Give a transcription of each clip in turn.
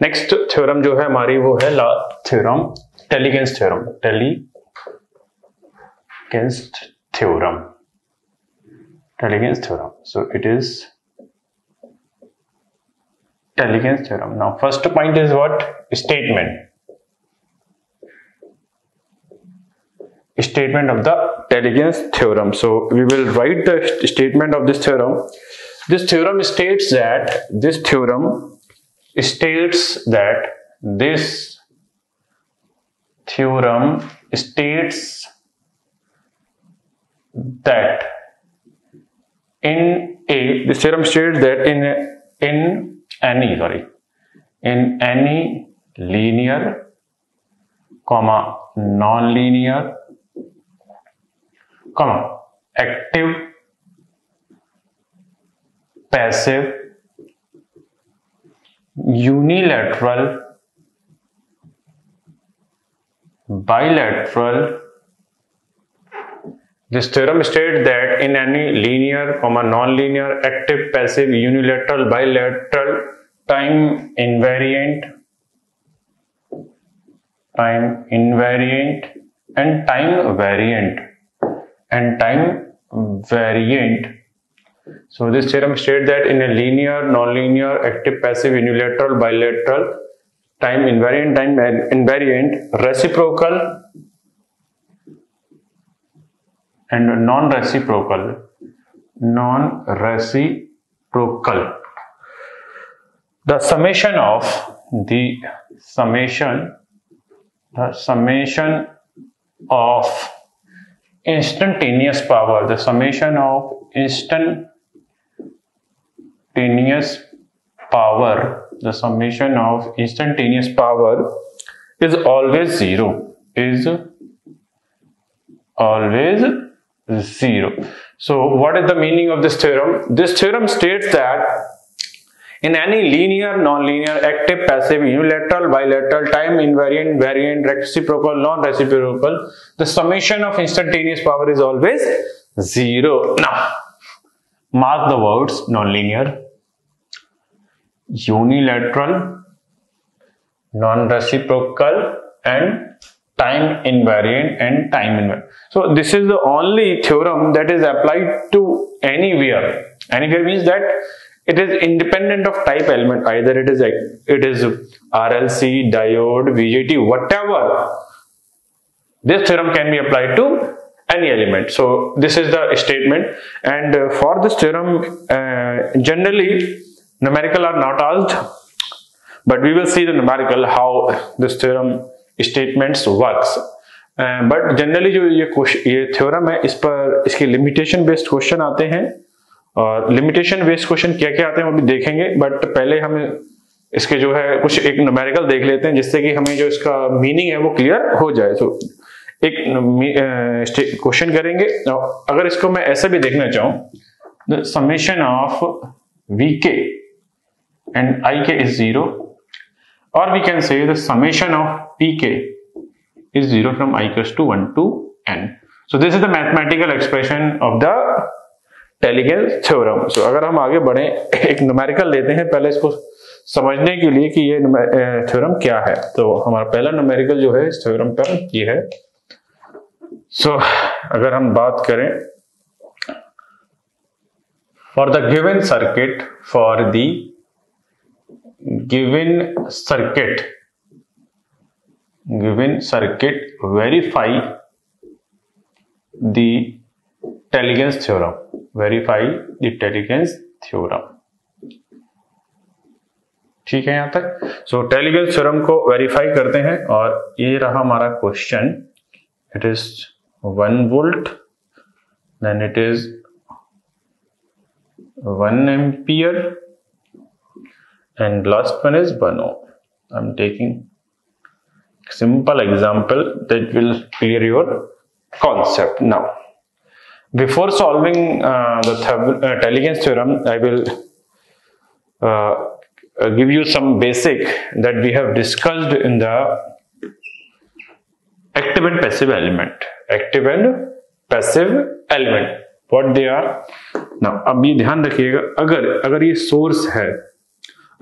Next theorem जो है हमारी वो है theorem, Tellegen's theorem, Tellegen's theorem, Tellegen's theorem. So it is Teligens's theorem. Now first point is what? Statement of the Teligens's theorem. So we will write the statement of this theorem. This theorem states that in any linear, non-linear, active, passive, unilateral, bilateral. This theorem states that in any linear, non-linear, active, passive, unilateral, bilateral, time invariant, and time variant. So this theorem states that in a linear, non-linear, active, passive, unilateral, bilateral, time invariant, reciprocal and non-reciprocal. The summation of instantaneous power, is always zero. So what is the meaning of this theorem? This theorem states that in any linear, non-linear, active, passive, unilateral, bilateral, time invariant, variant, reciprocal, non-reciprocal, the summation of instantaneous power is always zero. Now mark the words: non-linear, unilateral, non-reciprocal, and time invariant. So this is the only theorem that is applied to anywhere. Anywhere means that it is independent of type element. Either it is RLC, diode, VGT, whatever. This theorem can be applied to any element. So this is the statement, and for this theorem generally numerical are not asked, but we will see the numerical how this theorem statements works. But generally जो ये theorem है, इस पर इसके limitation based question आते हैं, और limitation based question क्या क्या आते हैं वो भी देखेंगे. बट पहले हम इसके जो है कुछ एक न्यूमेरिकल देख लेते हैं, जिससे कि हमें जो इसका मीनिंग है वो क्लियर हो जाए. तो एक क्वेश्चन करेंगे. अगर इसको मैं ऐसे भी देखना चाहूं, the summation of Vk and Ik is 0, or we can say the summation of Pk is 0 from I equals to 1 to n. So this is the mathematical expression of the Teligens's theorem. So अगर हम आगे बढ़े, एक numerical लेते हैं पहले इसको समझने के लिए कि ये थ्योरम क्या है. तो हमारा पहला न्यूमेरिकल जो है इस थ्योरम पर ये है. So अगर हम बात करें for the given circuit, verify the Teligens's theorem. ठीक है यहाँ तक. सो Teligens's theorem को वेरीफाई करते हैं, और ये रहा हमारा question. It is 1 volt, then it is 1 ampere, and last one is 1 ohm. I'm taking simple example that will clear your concept. Now before solving the Teligens's theorem, I will give you some basic that we have discussed in the active and passive element. What they are. Now अब ये ध्यान रखिएगा, अगर ये source है,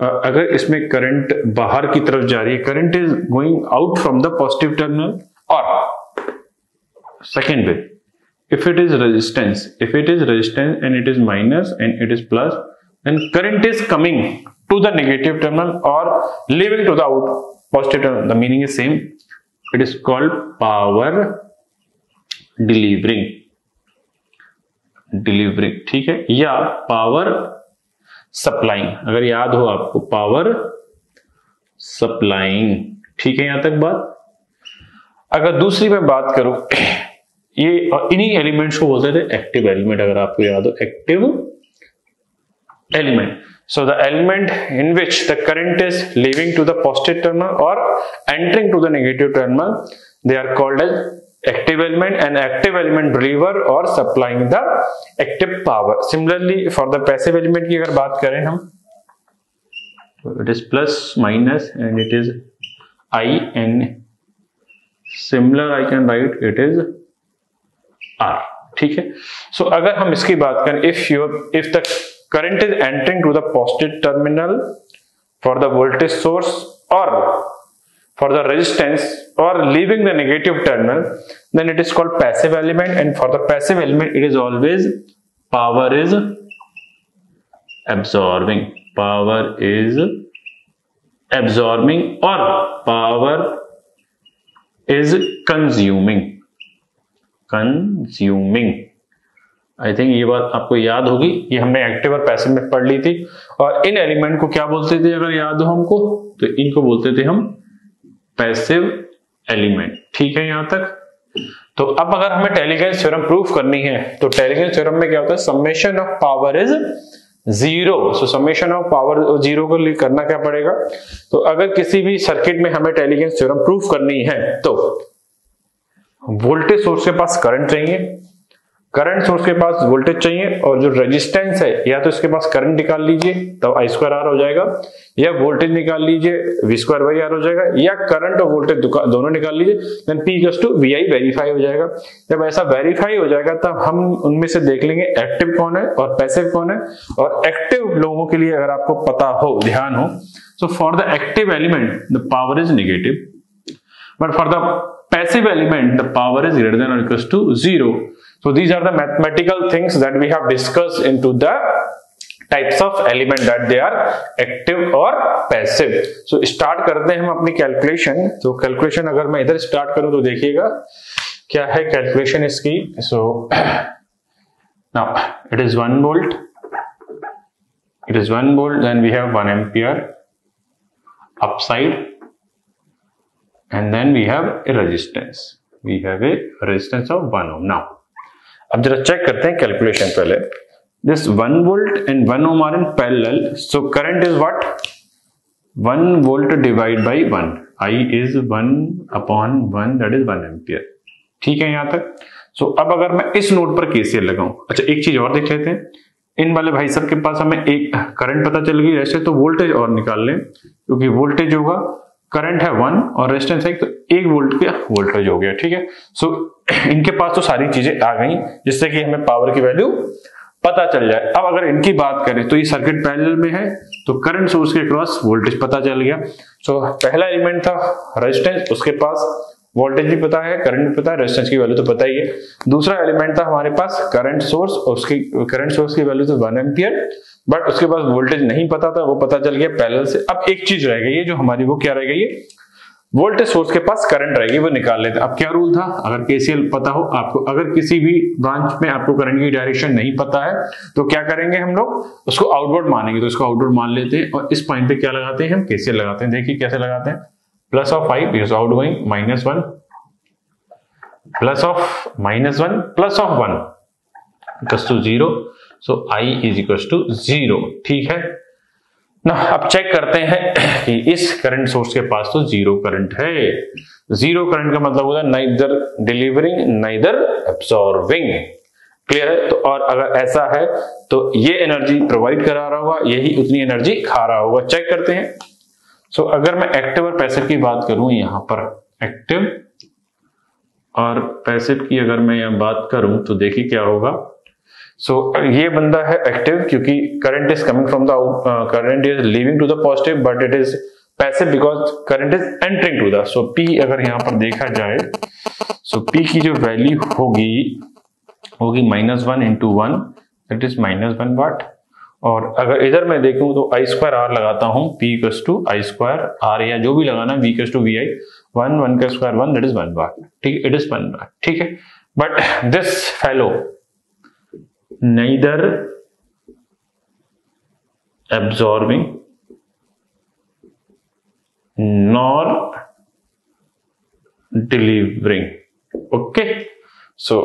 अगर इसमें current बाहर की तरफ जा रही है, current is going out from the positive terminal, और second way, if it is resistance and it is minus and it is plus, then current is coming to the negative terminal or leaving to the out positive terminal. The meaning is same. It is called power delivering, ठीक है, या power supplying, अगर याद हो आपको, power supplying, ठीक है यहां तक बात। अगर दूसरी मैं बात करूं, ये इन्हीं एलिमेंट्स को बोलते थे एक्टिव एलिमेंट, अगर आपको याद हो, active element. So the element in which the current is leaving to the positive terminal और entering to the negative terminal, they are called as active element, and active element deliver और supplying the active power. Similarly for the passive element की अगर बात करें हम, it is plus minus and it is I, and similar I can write it is R, ठीक है। सो अगर हम इसकी बात करें, if the current is entering to the positive terminal for the voltage source or for the resistance or leaving the negative terminal, then it is called passive element, and for the passive element it is always power is absorbing, or power is consuming। I think ये बात आपको याद होगी, ये हमने active और passive में पढ़ ली थी। और इन एलिमेंट को क्या बोलते थे, अगर याद हो हमको, तो इनको बोलते थे हम पैसिव एलिमेंट, ठीक है यहां तक। तो अब अगर हमें टेलीगेंस थ्योरम प्रूफ करनी है, तो टेलीगेंस थ्योरम में क्या होता है, summation of power is zero. So summation of power zero को करना क्या पड़ेगा, तो अगर किसी भी सर्किट में हमें टेलीगेंस थ्योरम प्रूफ करनी है, तो वोल्टेज सोर्स के पास करंट चाहिए, करंट सोर्स के पास वोल्टेज चाहिए, और जो रेजिस्टेंस है, या तो इसके पास करंट निकाल लीजिए तब आई स्क्वायर आर हो जाएगा, या वोल्टेज निकाल लीजिए वी स्क्वायर बाई आर हो जाएगा, या करंट और वोल्टेज दोनों निकाल लीजिए, then P equals to V I verify हो जाएगा। जब ऐसा वेरीफाई हो जाएगा तब हम उनमें से देख लेंगे एक्टिव कौन है और पैसिव कौन है। और एक्टिव लोगों के लिए अगर आपको पता हो, ध्यान हो, so for the active element the power is negative, but for the passive element the power is greater than or equals to 0. So these are the mathematical things that we have discussed into the types of element that they are active or passive. So start करते हैं हम अपनी calculation. तो calculation अगर मैं इधर start करूं तो देखिएगा क्या है कैलकुलेशन इसकी। So now it is 1 volt, then we have 1 ampere upside, and then we have a resistance, of 1 ohm. Now अब जरा चेक करते हैं कैलकुलेशन पहले। This 1 volt and 1 ohm are in parallel, so current is what, 1 volt divided by 1, I is 1 upon 1, that is 1 ampere, ठीक है यहाँ तक। सो अब अगर मैं इस नोड पर केसीएल लगाऊं, अच्छा एक चीज और देख लेते हैं, इन वाले भाई साहब के पास हमें एक करंट पता चल गई, ऐसे तो वोल्टेज और निकाल लें, क्योंकि वोल्टेज होगा, करंट है 1 और रेजिस्टेंस है, तो 1 वोल्ट का वोल्टेज हो गया, ठीक है। सो इनके पास तो सारी चीजें आ गई जिससे कि हमें पावर की वैल्यू पता चल जाए। अब अगर इनकी बात करें तो ये सर्किट पैरेलल में है, तो करंट सोर्स के क्रॉस वोल्टेज पता चल गया। सो पहला एलिमेंट था रेजिस्टेंस, उसके पास वोल्टेज भी पता है, करंट भी पता है, रेजिस्टेंस की वैल्यू तो पता ही है। दूसरा एलिमेंट था हमारे पास करंट सोर्स, उसकी करंट सोर्स की वैल्यू तो 1 एम्पियर, बट उसके पास वोल्टेज नहीं पता था, वो पता चल गया पैरेलल से। अब एक चीज रह गई है जो हमारी, वो क्या रह गई है, वोल्टेज सोर्स के पास करंट रहेगी, वो निकाल लेते हैं। अब क्या रूल था, अगर केसीएल पता हो आपको, अगर किसी भी ब्रांच में आपको करंट की डायरेक्शन नहीं पता है तो क्या करेंगे हम लोग, उसको आउटवर्ड मानेंगे, तो इसको आउटवर्ड मान लेते हैं और इस पॉइंट पे क्या लगाते हैं, हम केसीएल लगाते हैं। देखिए कैसे लगाते हैं, plus of 5 is outgoing, -1 plus of -1 plus of 1 equals to 0, so I is equals to 0, ठीक है ना। अब चेक करते हैं कि इस करंट सोर्स के पास तो 0 करंट है। 0 करंट का मतलब होता है neither delivering neither absorbing, clear है। तो और अगर ऐसा है तो ये एनर्जी प्रोवाइड करा रहा होगा, यही उतनी एनर्जी खा रहा होगा। चेक करते हैं। सो अगर मैं एक्टिव और पैसिव की बात करूं, यहां पर एक्टिव और पैसिव की अगर मैं यहां बात करूं तो देखिए क्या होगा। सो ये बंदा है एक्टिव क्योंकि current is coming from the current is leaving to the positive but it is passive because current is entering to the. So P अगर यहां पर देखा जाए, सो पी की जो वैल्यू होगी -1 into 1 दैट इज -1 वाट। और अगर इधर मैं देखूं तो आई स्क्वायर आर लगाता हूं, P equals to I square R या जो भी लगाना, V equals to V I, 1 का स्क्वायर 1 दैट इज 1 वाट। ठीक, इट इज 1 वाट। ठीक है, but this fellow neither absorbing nor delivering. Okay, so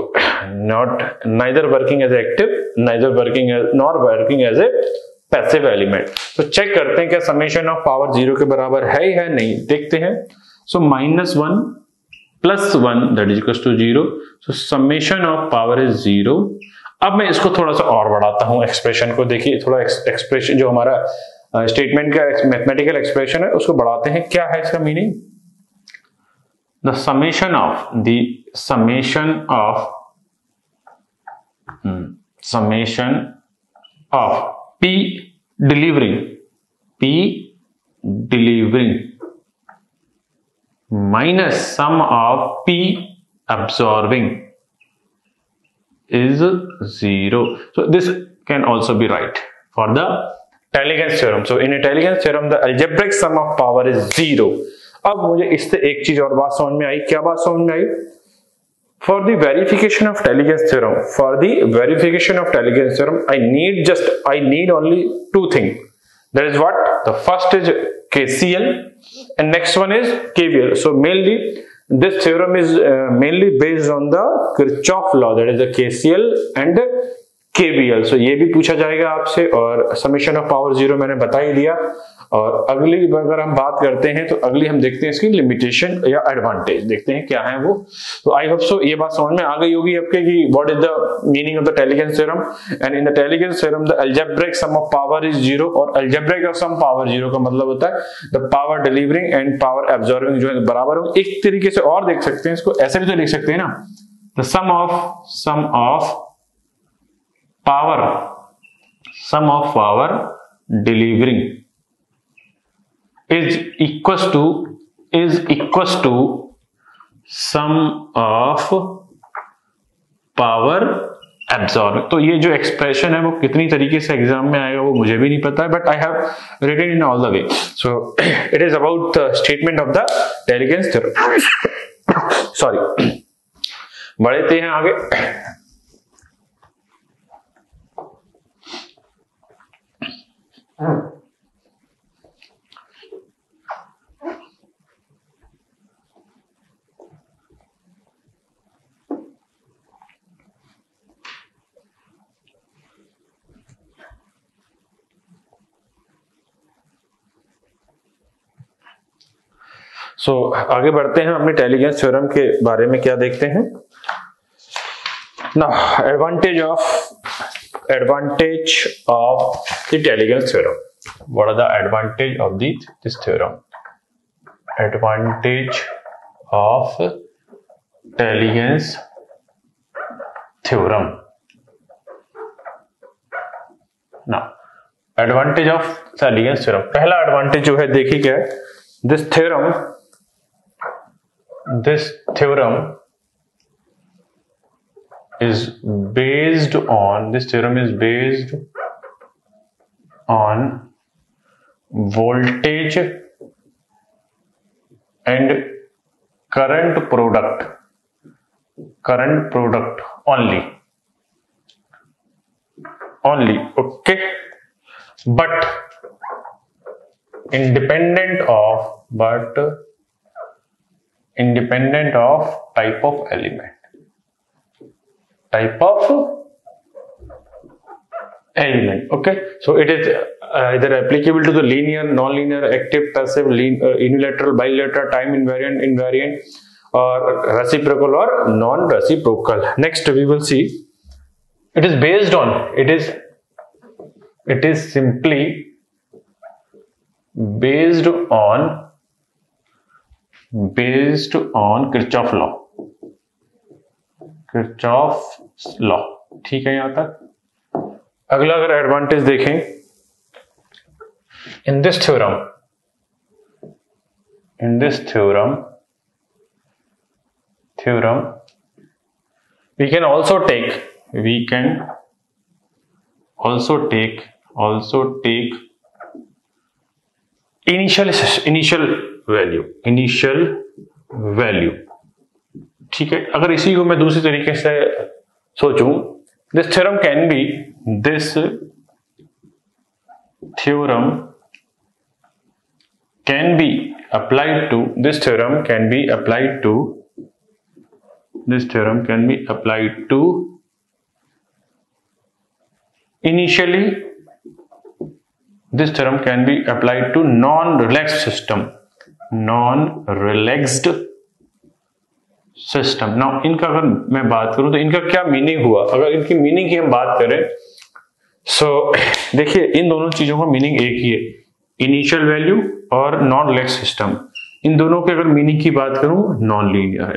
neither working as active, neither working as nor working as a passive element. तो check करते हैं क्या summation of power 0 के बराबर है या नहीं, देखते हैं। So -1 + 1 that is equal to 0। So summation of power is 0। अब मैं इसको थोड़ा सा और बढ़ाता हूं एक्सप्रेशन को। देखिए थोड़ा एक्सप्रेशन जो हमारा स्टेटमेंट का मैथमेटिकल एक्सप्रेशन है उसको बढ़ाते हैं। क्या है इसका meaning? The summation of P delivering minus sum of P absorbing is 0. So this can also be right for the Taylor's theorem. So in a Taylor's theorem the algebraic sum of power is 0. अब मुझे इससे एक चीज और बात समझ में आई। क्या बात समझ में आई? For the verification of Taylor's theorem, I need only two things. That is what? The first is KCL and next one is KVL. So mainly this theorem is mainly based on the Kirchhoff law, that is the KCL and KVL. So ये भी पूछा जाएगा आपसे, और summation of power 0 मैंने बता ही दिया। और अगली अगर हम बात करते हैं तो अगली हम देखते हैं इसकी लिमिटेशन या एडवांटेज, देखते हैं क्या है वो। तो आई होप सो ये बात समझ में आ गई होगी आपके कि what is the meaning of the Taylor's theorem। And in the Taylor's theorem the algebraic sum of power is 0, और algebraic of sum power 0 का मतलब होता है the power delivering and power absorbing जो है बराबर हो। एक तरीके से और देख सकते हैं इसको, ऐसे भी तो लिख सकते हैं ना, the sum of power delivering is equals to sum of power absorbed। तो ये जो एक्सप्रेशन है वो कितनी तरीके से एग्जाम में आएगा वो मुझे भी नहीं पता है, but I have written in all the way. So it is about the statement of the Taylor's theorem। Sorry, बढ़ते हैं आगे। आगे बढ़ते हैं, अपने Taylor's theorem के बारे में क्या देखते हैं। Now advantage of the Taylor's theorem। What are the advantage of this theorem? Advantage of Taylor's theorem। Now advantage of Taylor's theorem, पहला एडवांटेज जो है देखिए क्या है। This theorem is based on voltage and current product only, okay, but independent of type of element, okay। So it is either applicable to the linear, non-linear, active, passive, unilateral, bilateral, time invariant, or reciprocal or non-reciprocal। Next we will see it is based on, it is simply based on Kirchhoff law, ठीक है यहां तक। अगला अगर advantage देखें, in this theorem we can also take initial value, ठीक है। अगर इसी को मैं दूसरी तरीके से सोचूं, this theorem can be applied to initially, this theorem can be applied to non-relaxed system। Now इनका अगर मैं बात करूं तो इनका क्या मीनिंग हुआ, अगर इनकी मीनिंग की हम बात करें, सो देखिए इन दोनों चीजों का मीनिंग एक ही है, इनिशियल वैल्यू और नॉन रिलैक्स सिस्टम। इन दोनों के अगर मीनिंग की बात करूं, नॉन लीनियर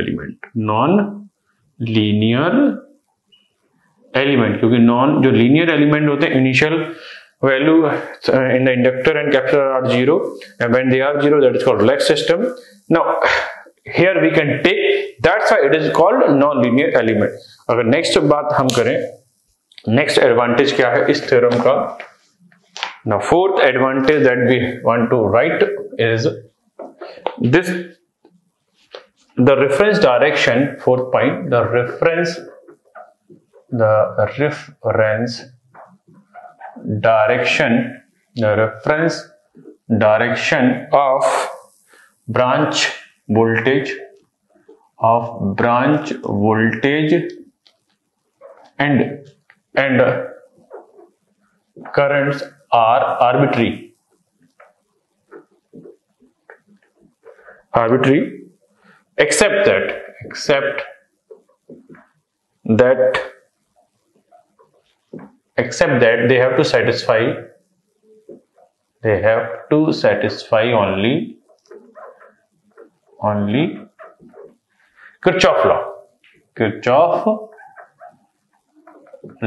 एलिमेंट, क्योंकि जो लीनियर एलिमेंट होते हैं, initial value in the inductor and capacitor are 0, and when they are 0, that is called relaxed system. Now here we can take, that's why it is called non-linear element। अगर next बात हम करें, next advantage क्या है इस theorem का। Now fourth advantage that we want to write is this, the reference direction, fourth point, the reference direction of branch voltage and currents are arbitrary, except that they have to satisfy only Kirchhoff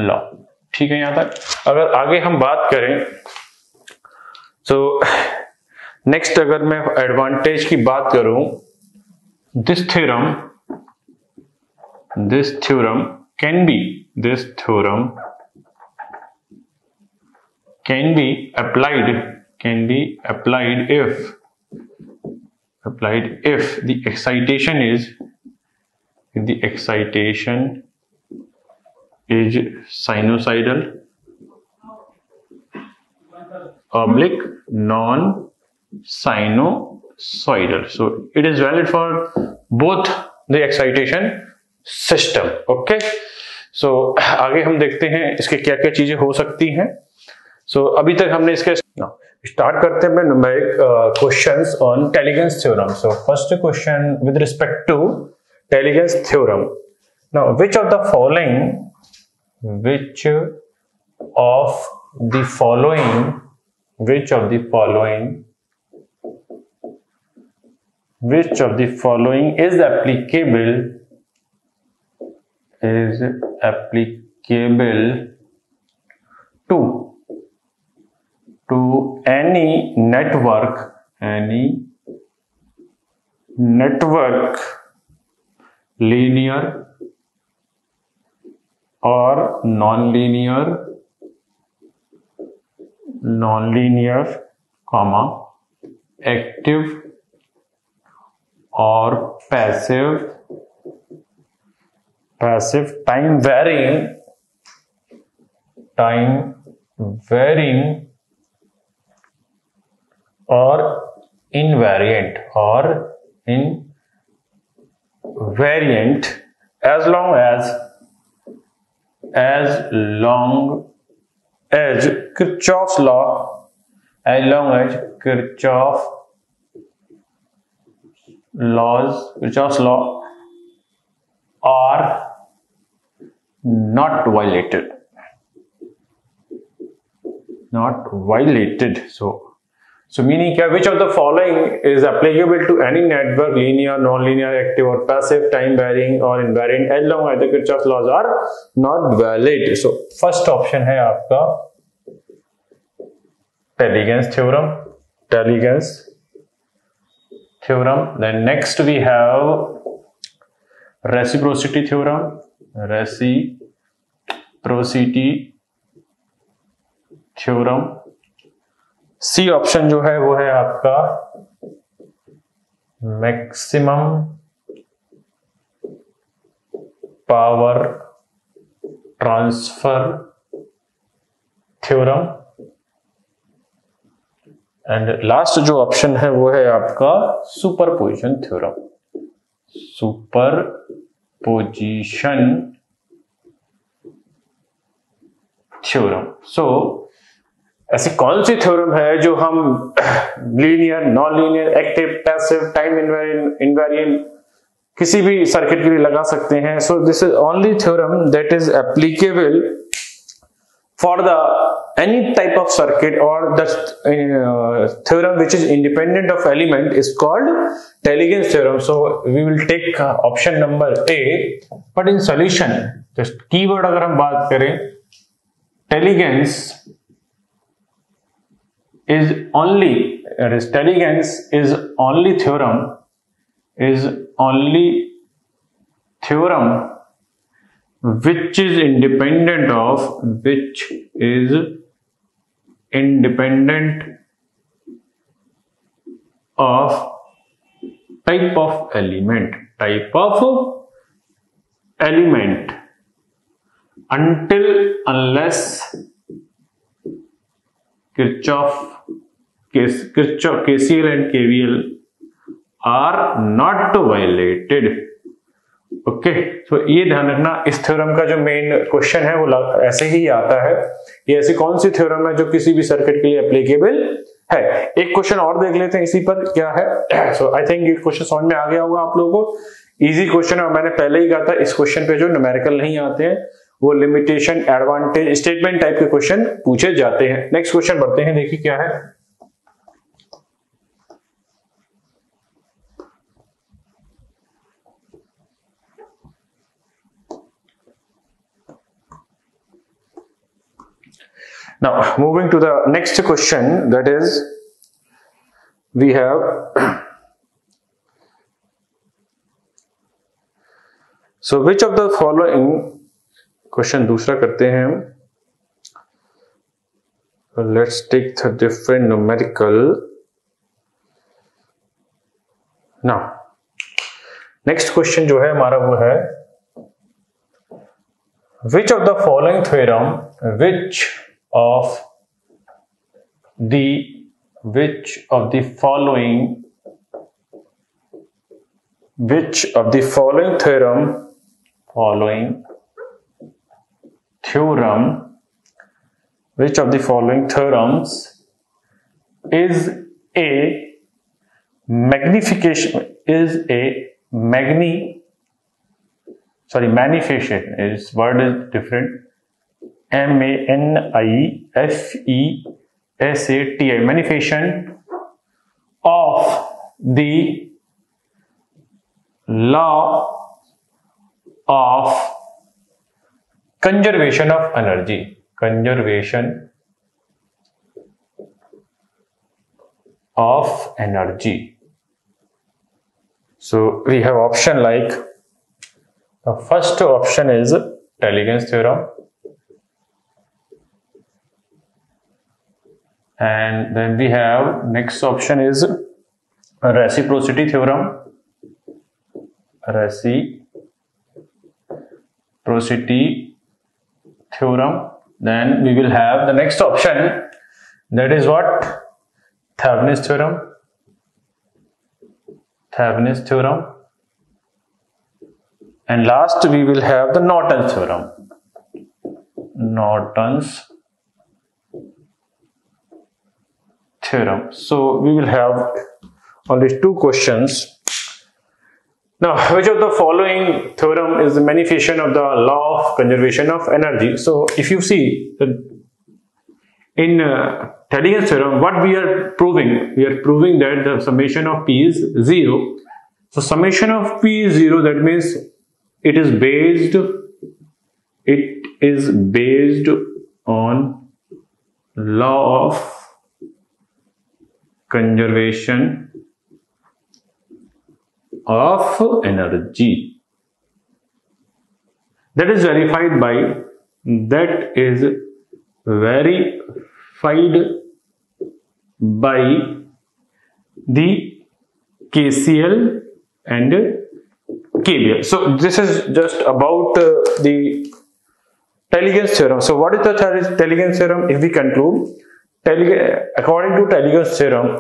law, ठीक है। यहां तक अगर आगे हम बात करें, तो नेक्स्ट अगर मैं एडवांटेज की बात करूं, this theorem can be applied if the excitation is sinusoidal oblique non-sinusoidal, so it is valid for both the excitation system। Okay, so आगे हम देखते हैं इसके क्या क्या चीजें हो सकती हैं। सो अभी तक हमने इसके स्टार्ट करते हैं numeric questions on Tellegen's theorem. So first question with respect to Tellegen's theorem, now which of the following is applicable to any network linear or non-linear, active or passive, time varying or invariant as long as Kirchhoff's law are not violated, so So meaning क्या, which of the following is applicable to any network, linear, non-linear, active or passive, time varying or invariant, as long as the Kirchhoff's laws are not valid. So first option है आपका Taylor's theorem. Taylor's theorem. Then next we have reciprocity theorem. Reciprocity theorem. C option जो है वो है आपका maximum power transfer theorem and last जो option है वो है आपका superposition theorem. Superposition theorem. So ऐसी कौन सी थ्योरम है जो हम linear, non linear, active, passive, time invariant किसी भी सर्किट के लिए लगा सकते हैं. So this is only theorem that is applicable for the any type of circuit और the theorem which is independent of element is called Taylor's theorem. So we will take option number A. But in solution, just keyword अगर हम बात करें, Taylor's is only theorem which is independent of type of element unless Kirchhoff, KCL and KVL are not violated. Okay, तो ये ध्यान रखना. इस theorem का जो मेन क्वेश्चन है वो ऐसे ही आता है. ये ऐसी कौन सी थ्योरम है जो किसी भी सर्किट के लिए एप्लीकेबल है. एक क्वेश्चन और देख लेते हैं इसी पर क्या है. सो आई थिंक ये क्वेश्चन समझ में आ गया होगा आप लोगों को. इजी क्वेश्चन है. मैंने पहले ही कहा था इस क्वेश्चन पे जो न्यूमेरिकल नहीं आते हैं वो लिमिटेशन, एडवांटेज, स्टेटमेंट टाइप के क्वेश्चन पूछे जाते हैं. नेक्स्ट क्वेश्चन बढ़ते हैं. देखिए क्या है. Now moving to the next question, that is we have so which of the following, question दूसरा करते हैं हम. Let's take the different numerical. Now next question जो है हमारा वो है which of the following theorem which of the following theorems is a magnification is word is different. MANIFESATI, magnification of the law of conservation of energy. So we have option like the first option is Taylor's theorem, and then we have next option is reciprocity theorem. Then we will have the next option, that is what? Thevenin's theorem. And last we will have the Norton's theorem. So we will have only two questions. Now, which of the following theorem is the magnification of the law of conservation of energy? So if you see in Thaligon's theorem, what we are proving? We are proving that the summation of P is 0. So summation of P is 0. That means it is based on law of conservation of energy. That is verified by the KCL and KVL. So this is just about the Thaligon's theorem. So what is the Thaligon's theorem? If we conclude, according to Thaligon's theorem,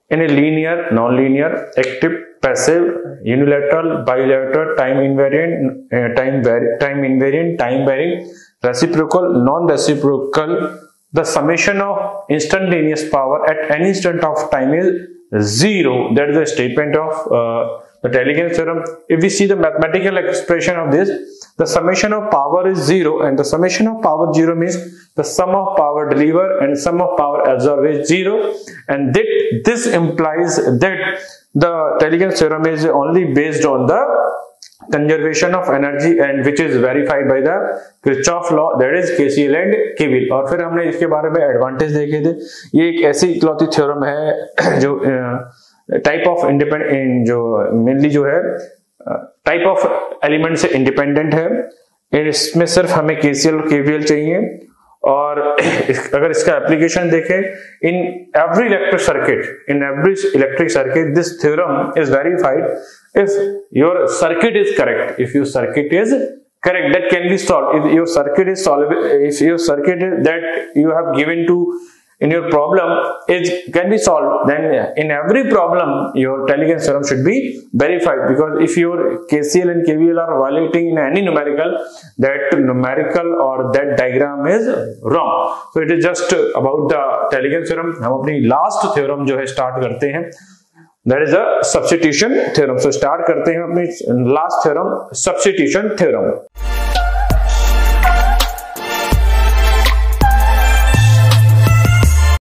in a linear, non-linear, active, passive, unilateral, bilateral, time invariant, time varying, reciprocal, non-reciprocal, the summation of instantaneous power at any instant of time is 0. That is the statement of the Thaligon's theorem. If we see the mathematical expression of this, the summation of power is 0, and the summation of power 0 means the sum of power delivered and sum of power absorbed is 0, and this implies that the Thaligon's theorem is only based on the conservation of energy, and which is verified by the Kirchhoff law, that is KCL and KVL. और फिर हमने इसके बारे में advantage देखे थे. ये एक ऐसी इकलौती थ्योरम है जो टाइप ऑफ इंडिपेंडेंट, जो मेनली जो है टाइप ऑफ एलिमेंट से इंडिपेंडेंट है. इसमें सिर्फ हमें KCL और KVL चाहिए. और अगर इसका एप्लीकेशन देखें, in every electric circuit this theorem is verified if your circuit is correct. If your circuit is correct, that can be solved. If your circuit is solvable, if your circuit that you have given to in your problem can be solved, then in every problem your Thaligon's theorem should be verified. Because if your KCL and KVL are violating in any numerical, that numerical or that diagram is wrong. So it is just about the Thaligon's theorem. हम अपनी last theorem जो है start करते हैं. That is a substitution theorem. So start करते हैं अपनी last theorem, substitution theorem.